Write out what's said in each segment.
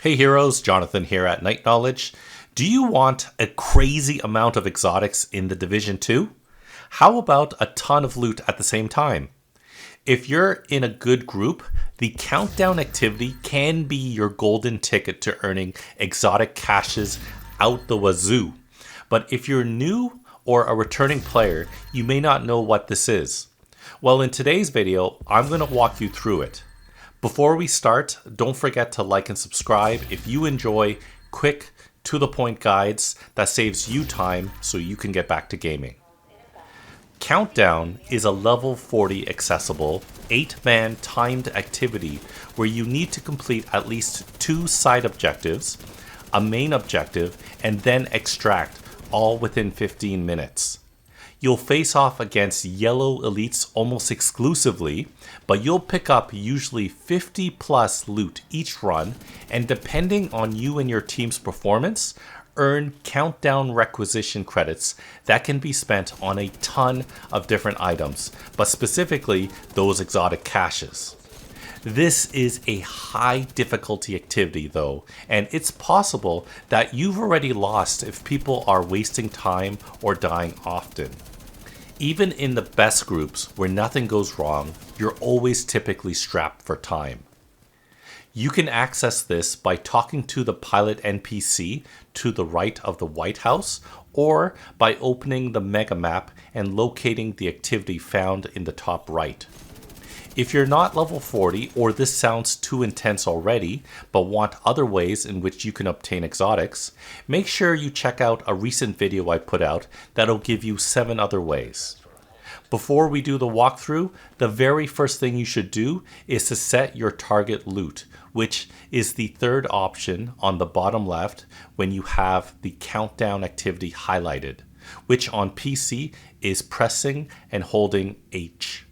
Hey heroes, Jonathan here at Night Knowledge. Do you want a crazy amount of exotics in the Division 2? How about a ton of loot at the same time? If you're in a good group, the countdown activity can be your golden ticket to earning exotic caches out the wazoo. But if you're new or a returning player, you may not know what this is. Well, in today's video, I'm going to walk you through it. Before we start, don't forget to like and subscribe if you enjoy quick, to-the-point guides that saves you time so you can get back to gaming. Countdown is a level 40 accessible, 8-man timed activity where you need to complete at least 2 side objectives, a main objective, and then extract, all within 15 minutes. You'll face off against yellow elites almost exclusively, but you'll pick up usually 50 plus loot each run, and depending on you and your team's performance, earn countdown requisition credits that can be spent on a ton of different items, but specifically those exotic caches. This is a high difficulty activity though, and it's possible that you've already lost if people are wasting time or dying often. Even in the best groups where nothing goes wrong, you're always typically strapped for time. You can access this by talking to the pilot NPC to the right of the White House, or by opening the mega map and locating the activity found in the top right. If you're not level 40 or this sounds too intense already, but want other ways in which you can obtain exotics, make sure you check out a recent video I put out that'll give you 7 other ways. Before we do the walkthrough, the very first thing you should do is to set your target loot, which is the third option on the bottom left when you have the countdown activity highlighted, which on PC is pressing and holding H.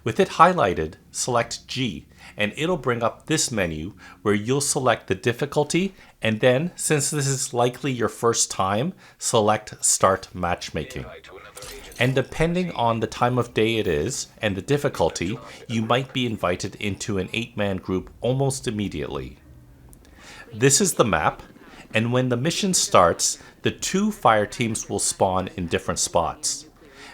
With it highlighted, select G, and it'll bring up this menu where you'll select the difficulty, and then, since this is likely your first time, select Start Matchmaking. And depending on the time of day it is and the difficulty, you might be invited into an 8-man group almost immediately. This is the map, and when the mission starts, the 2 fire teams will spawn in different spots.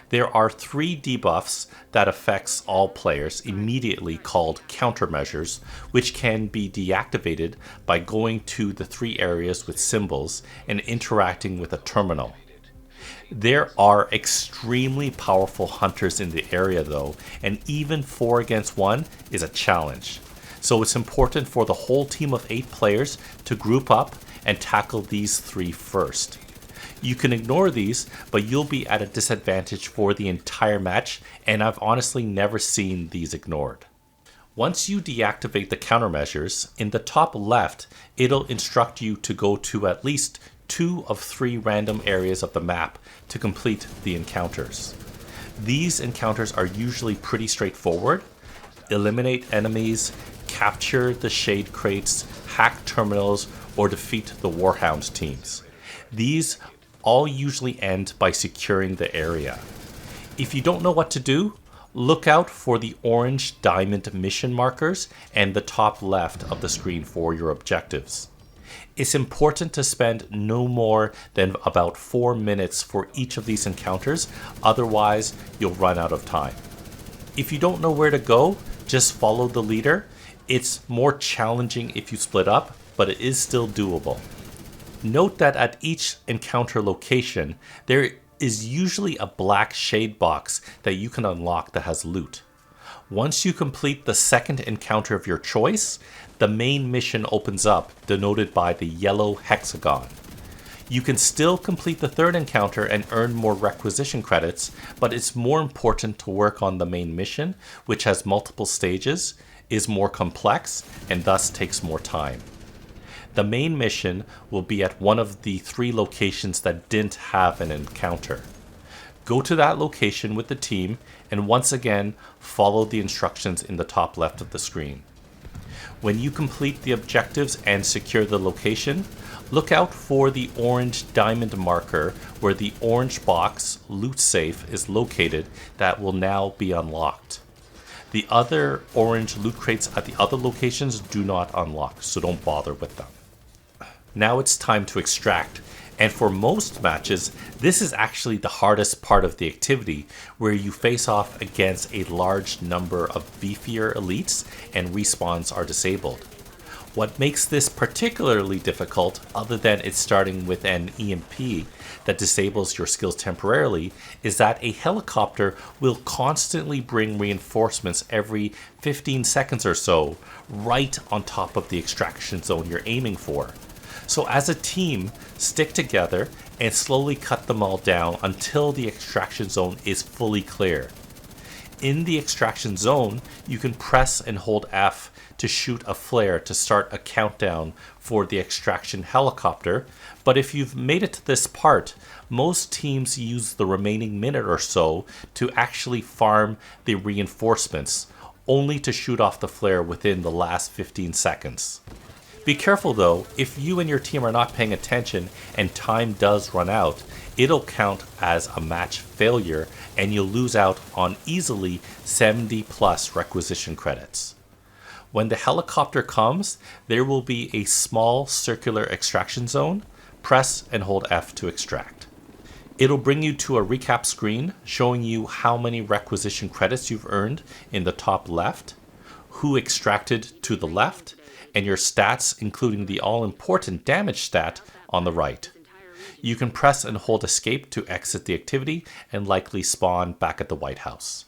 There are 3 debuffs that affects all players immediately called countermeasures, which can be deactivated by going to the 3 areas with symbols and interacting with a terminal. There are extremely powerful hunters in the area though, and even 4 against 1 is a challenge. So it's important for the whole team of 8 players to group up and tackle these 3 first. You can ignore these, but you'll be at a disadvantage for the entire match, and I've honestly never seen these ignored. Once you deactivate the countermeasures, in the top left, it'll instruct you to go to at least 2 of 3 random areas of the map to complete the encounters. These encounters are usually pretty straightforward. Eliminate enemies, capture the shade crates, hack terminals, or defeat the Warhound teams. These all usually end by securing the area. If you don't know what to do, look out for the orange diamond mission markers and the top left of the screen for your objectives. It's important to spend no more than about 4 minutes for each of these encounters, otherwise you'll run out of time. If you don't know where to go, just follow the leader. It's more challenging if you split up, but it is still doable. Note that at each encounter location, there is usually a black shade box that you can unlock that has loot. Once you complete the second encounter of your choice, the main mission opens up, denoted by the yellow hexagon. You can still complete the third encounter and earn more requisition credits, but it's more important to work on the main mission, which has multiple stages, is more complex, and thus takes more time. The main mission will be at one of the 3 locations that didn't have an encounter. Go to that location with the team and once again follow the instructions in the top left of the screen. When you complete the objectives and secure the location, look out for the orange diamond marker where the orange box loot safe is located that will now be unlocked. The other orange loot crates at the other locations do not unlock, so don't bother with them. Now it's time to extract, and for most matches, this is actually the hardest part of the activity, where you face off against a large number of beefier elites and respawns are disabled. What makes this particularly difficult, other than it starting with an EMP that disables your skills temporarily, is that a helicopter will constantly bring reinforcements every 15 seconds or so, right on top of the extraction zone you're aiming for. So as a team, stick together and slowly cut them all down until the extraction zone is fully clear. In the extraction zone, you can press and hold F to shoot a flare to start a countdown for the extraction helicopter, but if you've made it to this part, most teams use the remaining minute or so to actually farm the reinforcements, only to shoot off the flare within the last 15 seconds. Be careful though, if you and your team are not paying attention and time does run out, it'll count as a match failure and you'll lose out on easily 70 plus requisition credits. When the helicopter comes, there will be a small circular extraction zone. Press and hold F to extract. It'll bring you to a recap screen showing you how many requisition credits you've earned in the top left, who extracted to the left, and your stats, including the all-important damage stat, on the right. You can press and hold escape to exit the activity and likely spawn back at the White House.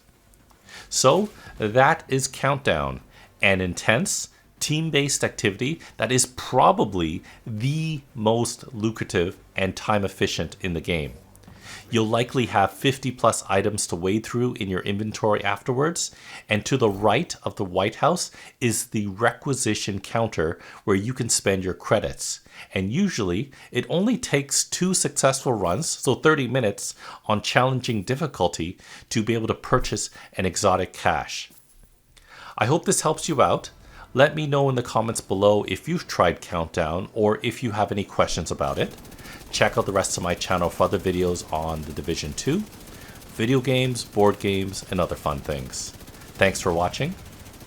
So that is Countdown, an intense, team-based activity that is probably the most lucrative and time-efficient in the game. You'll likely have 50 plus items to wade through in your inventory afterwards, and to the right of the White House is the requisition counter where you can spend your credits. And usually, it only takes 2 successful runs, so 30 minutes, on challenging difficulty to be able to purchase an exotic cache. I hope this helps you out. Let me know in the comments below if you've tried Countdown or if you have any questions about it. Check out the rest of my channel for other videos on The Division 2, video games, board games, and other fun things. Thanks for watching,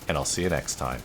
and I'll see you next time.